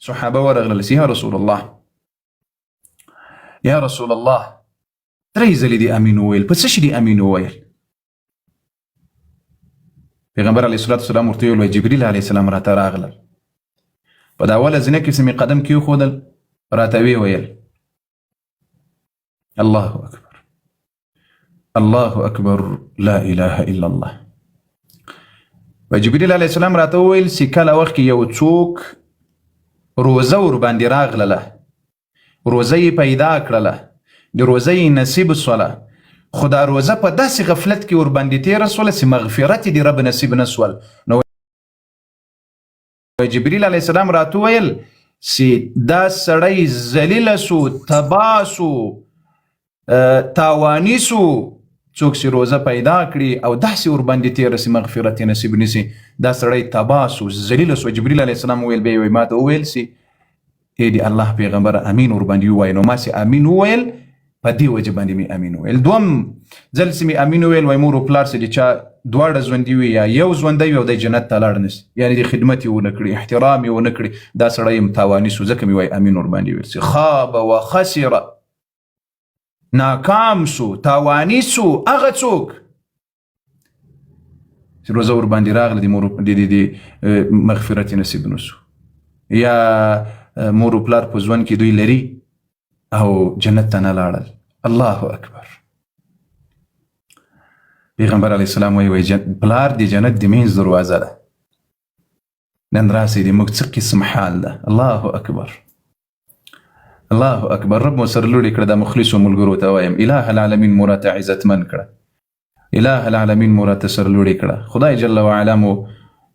صحابه ورغلل سي يا رسول الله درې ځلې دي امین وویل، په څه شي دي امین وویل؟ پیغمبر علیه الصلاة والسلام ورته وویل جبریل علیه السلام راته راغلل، په دا اوله زینه کې چې مې قدم کېښودل راته ویې ویل الله اکبر الله اکبر لا اله الا الله. و جبریل علیه السلام راته وویل چې کله وخت کې یو څوک روزه ورباندې راغلله، روزه یې پیدا کړله، د روزه یې نصیب سوله، خو دا روزه په داسې غفلت کې ورباندې تېره سوله چې مغفرت د رب نصیب نه سول. نو جبریل علیه السلام راته وویل چې دا سړی ذلیله سو، تباه سو، تاواني سو، څوک چې روزه پیدا کړي او داسې ورباندې تېره سي مغفرت یې نصیب نسي، دا سړی تباه سو، ذلیله سو. جبریل علیه السلام وویل بیا یې ما ته وویل چې ای د الله پیغمبره امین ورباندې ووایه. نو ما چې امین وویل په دې وجه باندې مې امین وویل. دوم ځل چې مې امین وویل وایي مور و پلار چې د چا دواړه ژوندي وي یا یو ژوندی وي او دی جنت ته لاړ نسي، یعنې د خدمت یې ونه کړي، احترام یې ونه کړي، دا سړی یم تاواني سو، ځکه مې وایي امین ورباندې ویل چې خاب و خسره، ناکام سو، تاواني سو هغه څوک چې روزه ورباندې راغله د مغفرت یې نصیب نسو، یا مور و پلار په ژوند کې دوی لري او جنت ته نه لاړل. الله اکبر. پیغمبر علیه السلام وایي پلار د جنت د منځ دروازه ده، نن راسئ د موږ څه قسم حال ده. الله اکبر الله اکبر. رب مو سره لوړې کړه، د مخلصو ملګرو ته وایم اله العالمین مو راته عزتمن کړه، اله العالمین مو راته سره لوړې کړه. خدای جل وعلا مو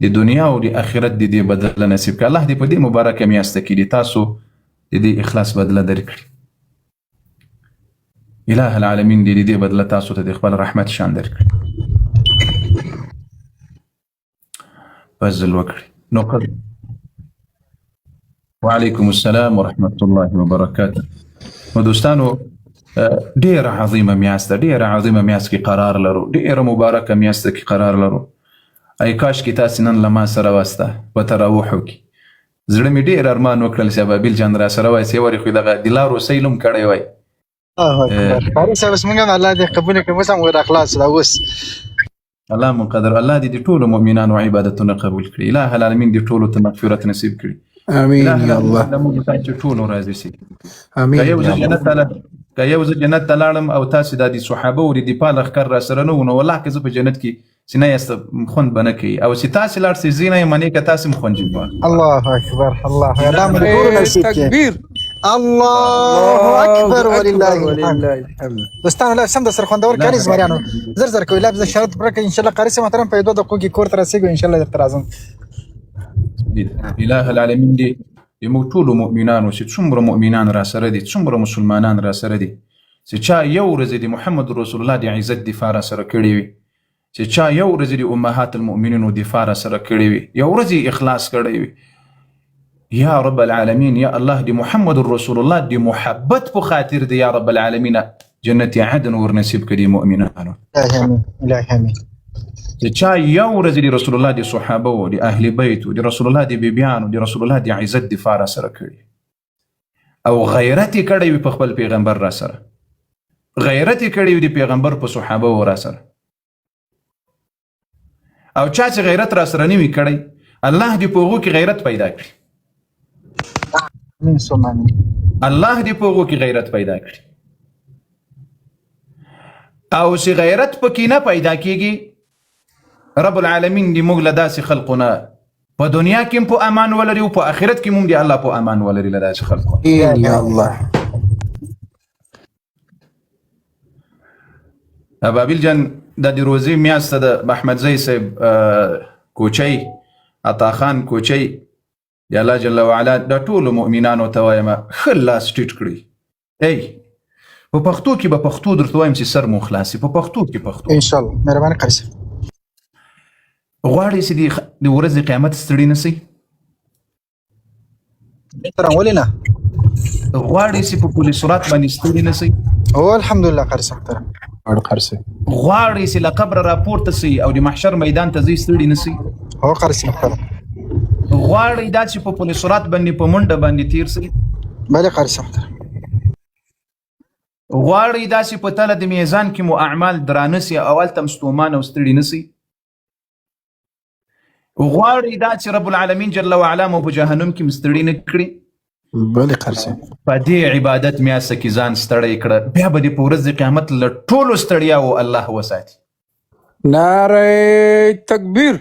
د دنیا او د آخرت د دې بدله نصیب کړه. الله دې په دې مبارکه میاشته کې د تاسو د دې اخلاص بدله درکړي. اله العالمین دې دې بدله تاسو ته د خپل رحمت شان درکړي. فضل وکړي. نو وعلیکم السلام ورحمت الله وبرکاته. نو دوستانو ډیره عظیمه میاشت ده، ډیره عظیمه میاشت کې قرار لرو، ډیره مبارکه میاشت کې قرار لرو. ای کاش کې تاسو نن له ما سره واسته په تراوحو کې زړه مې ډېر ارمان وکړل چې ابابیل جان را سره وای چې ورې خو دغه د لارو سیلم کړی وای. قاری صاحب څنګه الله دې قبول کړي، اوس هم ور اخلاص لا اوس الله مقدر. الله دې د ټولو مؤمنانو عبادتونه قبول کړي. اله العالمین دې ټولو ته مغفرت نصیب کړي. امين يا الله. موږ ته ټولو راضي شي. امين. که یو ځل جنت ته لاړم او تاسو د صحابه او د دفاع لښکر را سره نه ونه والله که زه په جنت کې سینه یست خوند بنه کوي او چې تاسو لاړ سي زینه منی که تاسو مخون جوړ. الله اکبر الله الله تکبیر الله اکبر ولله الحمد. دوستانو لا سم د سر خوندور کاری زمریانو زر زر کوي لابد شرط برکه ان شاء الله قاری محترم په 2 دقیقو کې کور تر رسیدو ان شاء الله درته راځم. اله العالمین دې موږ ټول مؤمنانو چې څومره مؤمنان را سره دي، څومره مسلمانان را سره دي، چې چا یو ورځ د محمد رسول الله د عزت دفاع را سره کړی وي، چې چا یو ورځ د امهات المؤمنین دفاع را سره کړی وي، یو ورځ اخلاص کړی وي. یا رب العالمین یا الله د محمد رسول الله د محبت په خاطر دی یا رب العالمین جنت عدن ور نصیب کړي مؤمنانو. الهی امين. چې چا یو ورځ د رسول الله د صحابه او د اهل بیت او د رسول الله د بیبیانو د رسول الله د عزت دفاع را سره کړي او غیرت کړي وي په خپل پیغمبر را سره، غیرت کړي وي د پیغمبر په صحابه او را سره، او چا چې غیرت را سره نه وي کړی الله دې په هغو کې غیرت پیدا کړي. امين ثم امين. الله دې په هغو کې غیرت پیدا کړي او چې غیرت پکې نه پیدا کېږي رب العالمین دې موږ له داسې خلقونه په دنیا کې په امان ولري او په آخرت کې موږ دې الله په امان ولري له داسې خلقونه. یا الله. ابابیل جان د روزي میاشت د محمد زئی صاحب کوچی عطا خان کوچی یا الله جل وعلا د ټول مؤمنانو ته وایم خلاص ټیټ کړی. ای په پښتو کې به پښتو درته وایم چې سر مو خلاصي په پښتو کې پښتو ان شاء الله. مهرباني قاری صاحب غواړي چې د ورځې قیامت ستړي نه شي، تر ولې نه غواړي چې په کلي صراط باندې ستړي نه شي. او الحمدلله قاری صاحب غواړي چې له قبر راپورته شي او د محشر میدان ته ځي ستړي نه شي. هو قاری صاحب غواړئ دا چې په پل صراط باندې په منډه باندې تیر سئ، بله قاری صاحب محترم. غواړئ دا چې په تله د میزان کې مو اعمال درانه سي او هلته هم ستومان او ستړي نه سي، غواړئ دا چې رب العالمین جل وعلا مو په جهنم کې مستړي نه کړي. بله قاری صاحب. په دې عبادت میاسته کې ځان ستړی کړه، بیا به دې په ورځ د قیامت له ټولو ستړیاو الله وساتي. نعره تکبیر.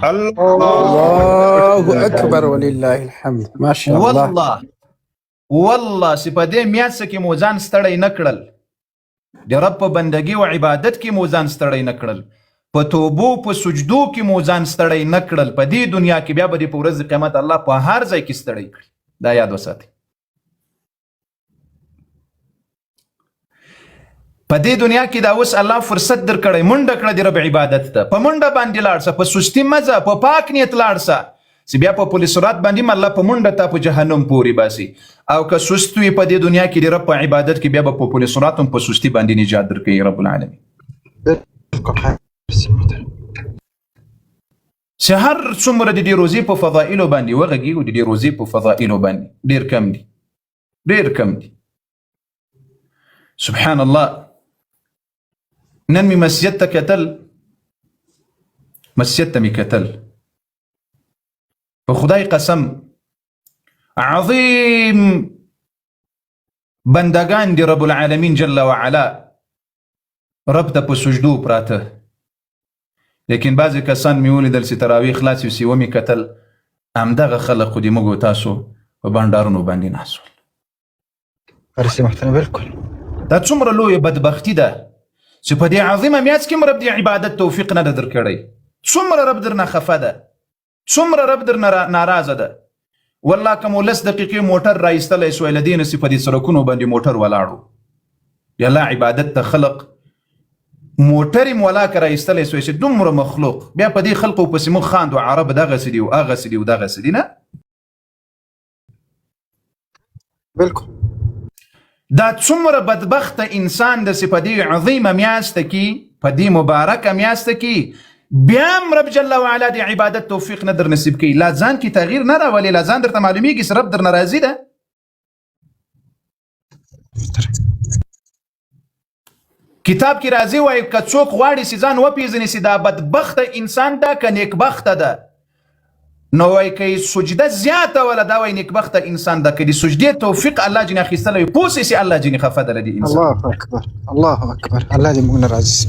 الله اکبر ولله الحمد. ما شاء الله. والله چې په دې میاسته کې مو ځان ستړی نه کړل، د رب په بندګي او عبادت کې مو ځان ستړی نه کړل، په توبو په سجدو کې مو ځان ستړی نه کړل، په دې دنیا کې بیا به دې په ورځ د قیامت الله په هر ځای کې ستړی کړي. دا یاد وساتئ. په دې دنیا کې دا اوس الله فرصت درکړی، منډه کړه د رب عبادت ته، په منډه باندې لاړ شه، په سستی مزه، په پاک نیت لاړ شه چې بیا په پل صراط باندې الله په منډه تا په جهنم پورې باسي. او که سست وي په دې دنیا کې د رب په عبادت کې بیا به په پل صراط هم په سستی باندې نجات درکوي رب العالمین. چې هر څومره د دې روزي په فضائلو باندې وغږیږو، د دې روزي په فضائلو باندې ډېر کم دي، ډېر کم دي. سبحان الله. نن مې مسجد ته کتل، مسجد ته مې کتل، په خدای قسم عظیم بندگان دی رب العالمین جل وعلا رب ته په سجدو پراته، لیکن بعضې کسان مې ولیدل چې تراویح خلاص وي ومې کتل همدغه خلک خو د موږ او تاسو په بانډارونو باندې ناست ول. قاری محترم بالکل. دا څومره لویه بدبختي ده چې په دې عظیمه میاشت کې رب د عبادت توفیق نه ده درکړی. څومره رب درنه خفه ده، څومره رب درنه ناراضه ده. والله که مو 10 دقیقې موټر رایستلی سوی له دې نه چې په دې سړکونو باندې موټر ولاړو، د الله عبادت ته خلق موټر یې مولا که رایستلی سوی چې دومره مخلوق، بیا په دې خلقو پسې موږ خاندو عرب دغسې دي او هغسې دي او دغسې دي. نه بالکل. دا څومره بدبخته انسان ده چې په دې عظیمه میاشته کې، په دې مبارکه میاشته کې بیا هم رب جل وعلا د عبادت توفیق نه در نصیب کوي. لا ځان کې تغییر نه راولي، لا ځان درته معلومیږي چې رب درنه راضي ده. کتاب کې راځي وایي که څوک غواړي چې ځان وپېژني چې دا بدبخته انسان ده که نیکبخته ده، نو وایي که یې سجده زیاته وله دا وایي نیکبخته انسان ده، که د سجدې توفیق الله جنې اخیستلی وي پوه سي چې الله جنې خفه ده له دې انسان. الله اکبر، الله اکبر. الله دې موږ نه راضي سي.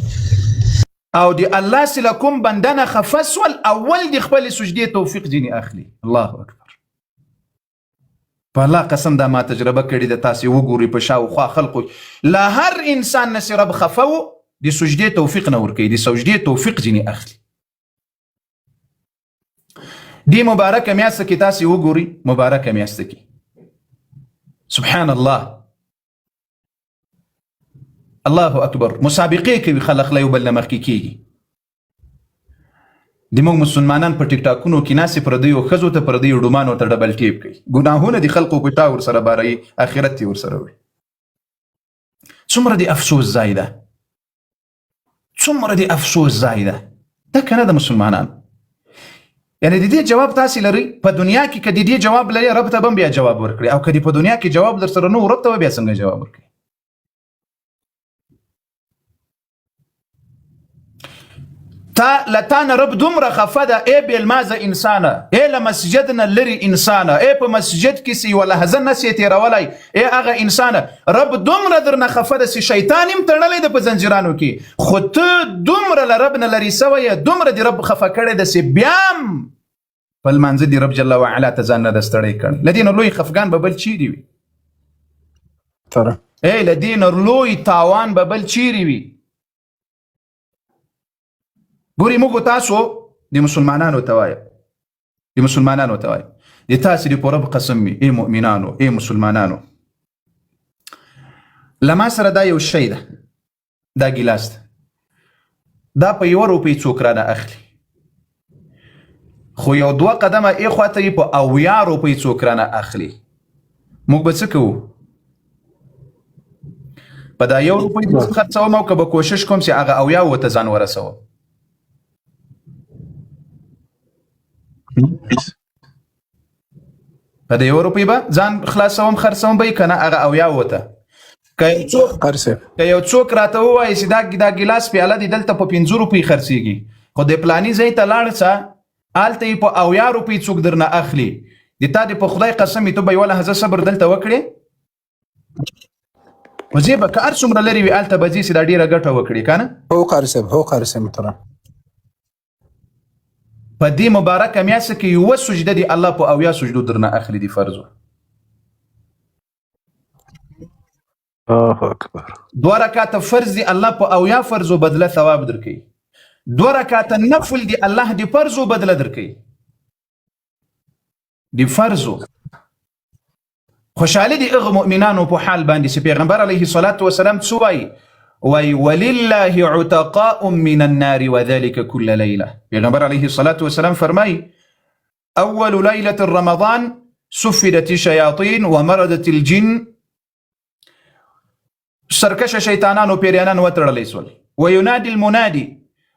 او د الله سره کوم بنده نه خفه سول، اول د خپلې سجدې توفیق جنې اخلي. الله اکبر. په الله قسم دا ما تجربه کړې ده. تاسې وګورئ په شاوخوا خلقو له هر انسان نه چې رب خفه و د سجدې توفیق نه ورکوي، د سجدې توفیق جنې اخلي. دې مبارکه میاشته کې تاسې وګورئ، مبارکه میاشته کې سبحان الله الله اکبر مسابقې کوي خلک له یو بل نه مخکې کېږي. د موږ مسلمانان په ټیک ټاکونو کې ناستې پردیو ښځو ته پردیو ډومانو ته ډبل ټیپ کوي، ګناهونه د خلقو په چا ورسره باروي، آخرت یې ورسره وړي. څومره د افسوس ځای ده، څومره د افسوس ځای ده. دا که نه د مسلمانانو یعنی د دې جواب تاسې لرئ په دنیا کې، که د دې جواب لري رب ته به هم بیا جواب ورکړي، او که د په دنیا کې جواب در سره نه و رب ته به بیا څنګه جواب ورکړي. تا لتان رب دومره خفه ده ای بیلمازه انسانه، ای له مسجد نه لرې انسانه، ای په مسجد کې سې یوه لحظه نسې تېرولی، ای هغه انسانه رب دومره درنه خفه ده چې شیطان هم تړلی ده په زنجیرانو کې، خو ته دومره له رب نه لرې سوی یې، دومره د رب خفه کړی ده چې بیا هم په لمانځه د رب جل وعلا ته ځان نه ده ستړی کړی. له دې نه لوی خفګان به بل چیرې وي؟ ای له دې نه لوی تاوان به بل چیرې وي؟ ګورې موږ تاسو د مسلمانانو ته وایم، د مسلمانانو ته وایم، د تاسې د په رب قسم وي ای مؤمنانو، ای مسلمانانو، له ما سره دا یو شی ده، دا ګیلاس ده، دا په 1 روپۍ څوک رانه اخلي، خو یو 2 قدمه ای خواته یې په 80 روپۍ څوک رانه اخلي. موږ به څه کوو؟ په دا 1 روپۍ خرڅوم او که به کوشش کوم چې هغه 80 ورته ځان ورسوم. په د 1 روپۍ به ځان خلاصوم خرڅوم به که نه هغه 80 وته. که یو څوک راته ووایي چې دا ګیلاس پیاله دي دلته په 5 روپۍ خرڅېږي خو د پلاني ځای ته لاړ څه هلته یې په 80 روپۍ څوک درنه اخلي د تا د په خدای قسم ته به یوه لحظه صبر دلته وکړې وځې به که هر څومره لرې وي هلته به ځې چې دا ډېره ګټه وکړي که نه. هو قاري صاحب محترم په دې مبارکه میاشت کې یوه سجده دی الله په 80 سجدو درنه اخلي دي فرضو. الله اکبر. 2 رکعاته فرض دی الله په 80 فرضو بدله ثواب درکوي. 2 رکعاته نفل دی الله دی فرضو بدله درکوي. دی فرضو خوشحالي دی هغه مؤمنانو په حال باندې چې پیغمبر علیه الصلاة والسلام څه وایي وای ولله عتقاء من النار وذلك كل ليله. پیغمبر علیه الصلاة والسلام فرمای اول ليله رمضان سفدت الشياطين ومردت الجن. سرکش شیطانانو پیریانانو وتړلی سول. وينادي المنادي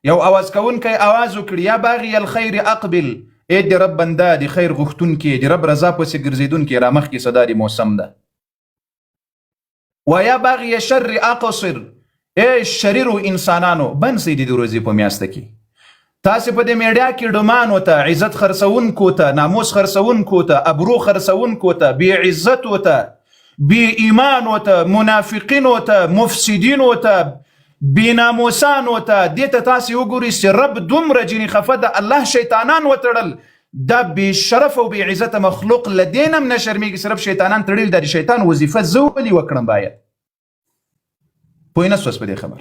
یو اواز کوونکی اواز وکړي یا باغي الخير اقبل ای د رب بنده د خیر غوښتونکي د رب رضا پسې ګرځېدونکي را مخکې صدا د موسم ده. ویا باغي شر اقصر ای شریرو انسانانو بند سئ د روزې په میاشته کې تاسې په دې میډیا کې ډمانو ته عزت خرڅونکو ته ناموس خرڅونکو ته ابرو خرڅونکو ته بې عزتو ته بې ایمانو ته منافقینو ته مفسدینو ته بې ناموسانو ته دې ته تاسې وګورئ چې رب دومره جنې خفه ده الله شیطانان وتړل دا بې شرف او بې عزته مخلوق له دې نه هم نه شرمېږي صرف شیطانان تړل دا د شیطان وظیفه زه ولې وکړم باید پوه نه سوس په دې خبر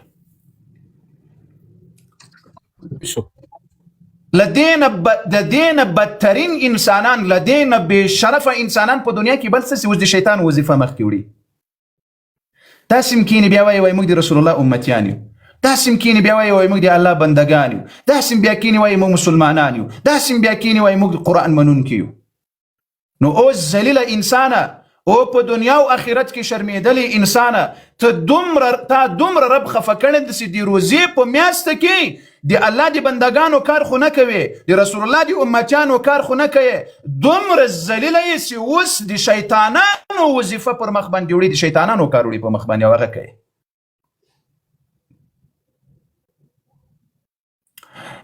لدينا بدترین انسانان لدينا بشرفه انسانان په دنیا کې بل څه چې اوس د شیطان وظیفه مخکې وړي. تاسې مکینې بیا وایي موږ د رسول الله امتیان یو داسې مکینې بیا وایي موږ د الله بندګان یو داسې بیا کینې وایي موږ مسلمانان یو داسې بیا کینې وایي موږ قرآن منونکي یو. نو اوس ذلیله انسانه او په دنیا او آخرت کې شرمېدلې انسانه تا دومره رب خفه کړی داسې د روزې په میاشته کې د الله د بندګانو کار خو نه کوي د رسول الله د امتیانو کار خو نه کوي دومره ذلیله یې چې اوس د شیطانانو وظیفه پر مخ باندې وړي د شیطانانو کار وړي په مخ باندې او هغه کوي.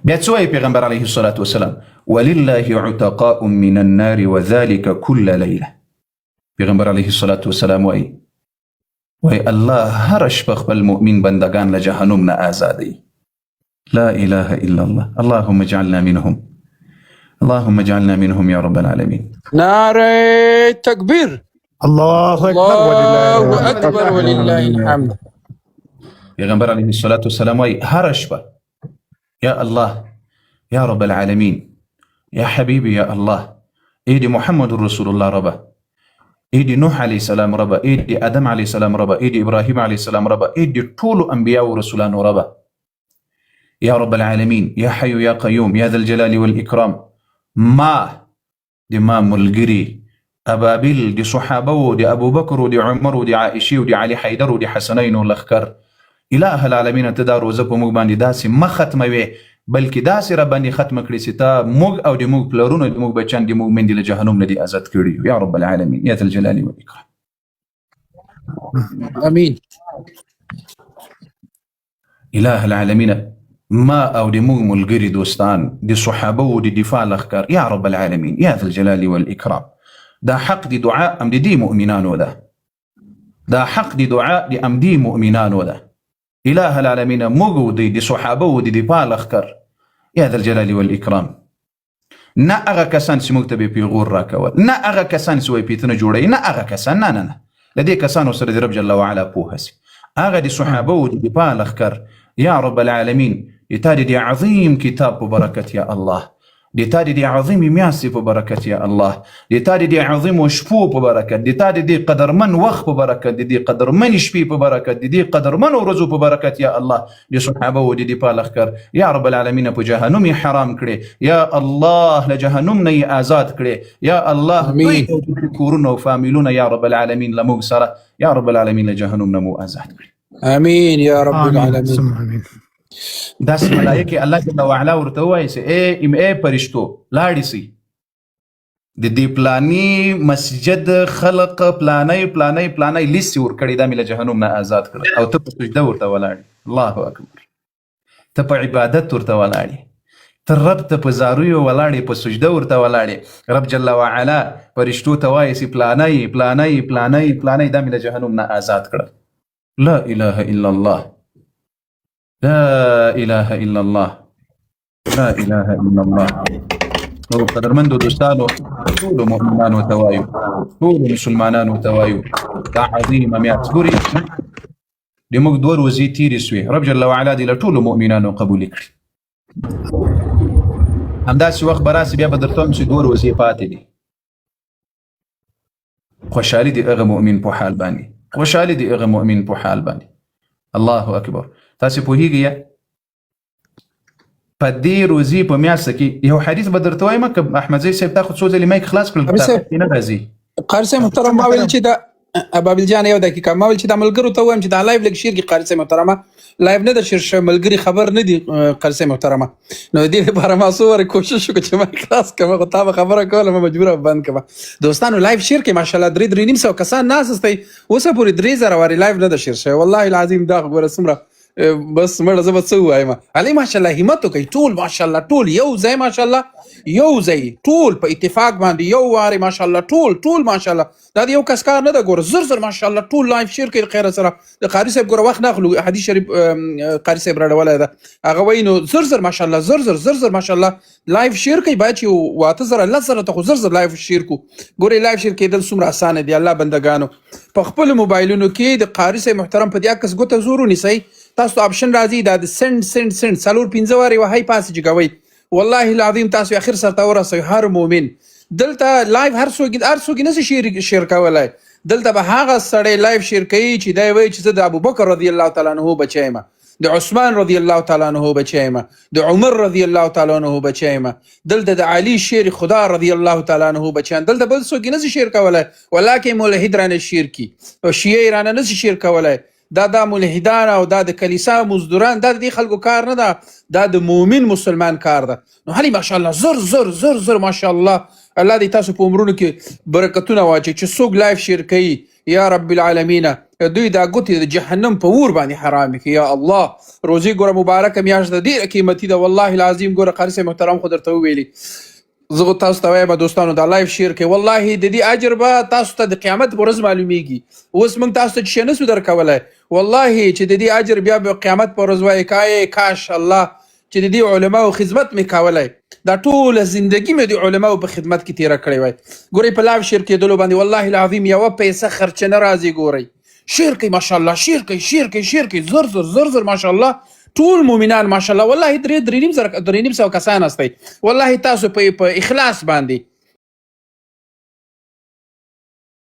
بیا څه وایي پیغمبر علیه الصلاة والسلام ولله عتقاء من النار وذلك كل ليله. پیغمبر علیه الصلاة والسلام وایي الله هر شپه خپل مؤمن بندگان له جهنم نه آزادوي. لا اله الا الله اللهم اجعلنا منهم اللهم اجعلنا منهم يا رب العالمين. نعره تکبیر. الله اکبر ولله الحمد. پیغمبر علیه الصلاة والسلام وایي هر شپه یا الله یا رب العالمین یا حبیبی یا الله ای د محمد رسول الله ربه ای د نوح علیه السلام ربه ای د آدم علیه السلام ربه ای د ابراهیم علیه السلام ربه ای د ټولو انبیاء و رسولانو ربه یا رب العالمین یا حی یا قیوم یا ذا الجلال والاکرام ما د ما ملګري ابابیل د صحابه و د ابوبکر و د عمر و د عائشې و د علي حیدر و د حسنین و لخکر اله العالمین ته دا روزه په موږ باندې داسې مه ختموي بلکې داسې را باندې ختمه کړي چې تا موږ او د موږ پلرونه د موږ بچیان د موږ میندې له جهنم نه دي آزاد کړي یا رب العالمین یا ذا الجلال والاکرام. امین. اله العالمین ما او د موږ ملګري دوستان د صحابه و د دفاع لخکر یا رب العالمین یا ذا الجلال والاکرام دا حق د دعاء ام د دې مؤمنانو ده دا حق د دعاء د ام دې مؤمنانو ده اله العالمین موږ د صحابه و د دفاع لخکر یا ذا الجلال والاکرام نه هغه کسان چې موږ ته به پیغور راکول نه هغه کسان چې وایي پیتنه جوړوي نه هغه کسان نه له دې کسانو سره د رب جل وعلا پوهه سي هغه د صحابه و د دفاع لخکر یا رب العالمین د تا د عظیم کتاب په برکت یا الله د تا د عظیم میاشتې په برکت یا الله د تا د عظیم شپو په برکت د تا د قدرمن وخت په برکت د قدرمن شپې په برکت د قدرمن ورځو په برکت یا الله د صحابه و د دفاع لخکر یا رب العالمین په جهنم حرام کړي یا الله له جهنم نه آزاد کړي یا الله دوی کورونه او فامیلونه یا رب العالمین له موږ سره یا رب العالمین له جهنم نه مو آزاد کړي. امین یا رب العالمین. داسې ملائکه الله جل وعلا ورته وایي چې ای پرشتو لاړې سئ د دې پلاني مسجد خلق پلاني لیست ورکړي دا مې له جهنم نه آزاد کړ او ته په سجده ورته ولاړې. الله اکبر. ته په عبادت ورته ولاړې، ته رب ته په زارویو ولاړې، په سجده ورته ولاړې. رب جل وعلا فرشتو ته وایي چې پلاني دا مې له جهنم نه آزاد کړ. لا اله الا الله، لا اله الا الله، لا اله الا الله. نو قدرمندو دوستانو، ټولو مؤمنانو ته وایو، ټولو مسلمانانو ته وایو دا عظیمه میاشت. ګورئ د موږ 2 ورځې تېرې سوې، رب جل وعلا دې له ټولو مؤمنانو قبول کړي. همداسې وخت به راسي بیا به درته وایم چې 2 ورځې پاتې دي. خوشحالي د هغه مؤمن په حال باندې، خوشحالي د هغه مؤمن په حال باندې. الله اکبر. تاسې پوهېږئ په دې روزي په میاشت کې یو حدیث به درته وایم که احمدزی صاحب تا خو څو ځلې مایک خلاص کړل نه راځي. قاری صاحب محترم ما ویل چې دا ابابل جان یو دقیقه ما ویل چې دا ملګرو ته وایم چې دا لایو لګ شیر کې قاری صاحب محترمه لایو نه د شیر ملګری خبر نه دي قاری صاحب محترمه. نو دې لپاره ما سوره کوشش وکړ چې مایک خلاص کړم، خو تا خبره کوله ما مجبور بند کړم. دوستانو لایو شیر کې ماشاءالله 3.5 کسان ناس استي اوسه پوری 3000 واری لایو نه د شیر شوی. والله العظیم دا خبره سمره بس مړه زه به څه ووایم. علي ماشاءالله همت وکړي، ټول ماشاءالله ټول یو ځای ماشاءالله یو ځای ټول په اتفاق باندې یو واري ماشاءالله ټول ماشاءالله. دا د یو کس کار نه ده. ګوره زر ماشاءالله ټول لایف شیر کوي خیر سره. د قاری صاحب ګوره وخت ناخلو، حدیث شریف قاری صاحب راډولی ده هغه وایي نو زر ماشاءالله زر ماشاءالله لایف شیر کوي. باید چې 8000 10,000 ته خو زر لایف شیر کو. ګورې لایف شیر کېدل څومره اسانه دي. الله بندگانو په خپل موبایلونو کې د قاری صاحب محترم په دې عکس ګوته زور ونیسئ. تاسو آپشن راځي دا د سند 4-5 واري وهي پاسې کوي. والله العظیم تاسو اخر سره ورسوي. هر مؤمن دلته لایف هر څوک نه شیر کولای. دلته به هغه سړی لایف شیر کوي چې دی وایي چې زه د ابوبکر رضی الله تعالی عنه بچی یم، د عثمان رضی الله تعالی عنه بچی یم، د عمر رضی الله تعالی عنه بچی یم، دلته د علی شیر خدا رضی الله تعالی عنه بچیان. دلته بل څوک نه شیر کولای. ولکه ملحد رانه شیر کی او شیعه رانه نه شیر کولای. دا ملحدان او دا د کلیسا مزدوران دا د خلکو کار نه ده، دا د مؤمن مسلمان کار ده. نو هلي ماشاءالله زر ماشاءالله. الله دې تاسو په عمرونو کې برکتونه واچي چې څوک لایف شیر کوي. یا رب العالمین دوی دا ګوتې د جهنم په اور باندې حرام کړي. یا الله روزي ګوره مبارکه میاشت ده، ډېره قیمتي ده. والله العظیم ګوره قاری صاحب محترم خو درته وویلي زه تاسو ته وایم دوستانو دا لایف شیر کوي. والله د دې اجر به تاسو ته د قیامت په ورځ معلومیږي. اوس موږ تاسو ته چې نسو درکولی والله چې د دې اجر بیا به قیامت په ورځ وایي کاش الله چې د دې علماو خدمت مې کولی، دا ټوله زندگی مې د علماو په خدمت کې تیره کړې وای. ګورئ په لایف شیر کېدلو باندې والله العظیم یوه پیسه خرچه نه راځي. ګورئ شیر کوي ماشاءالله، شیر کوي زر ماشاءالله. ټول مؤمنان ماشاءالله والله 3.5 کسان هستئ. والله تاسو په اخلاص باندې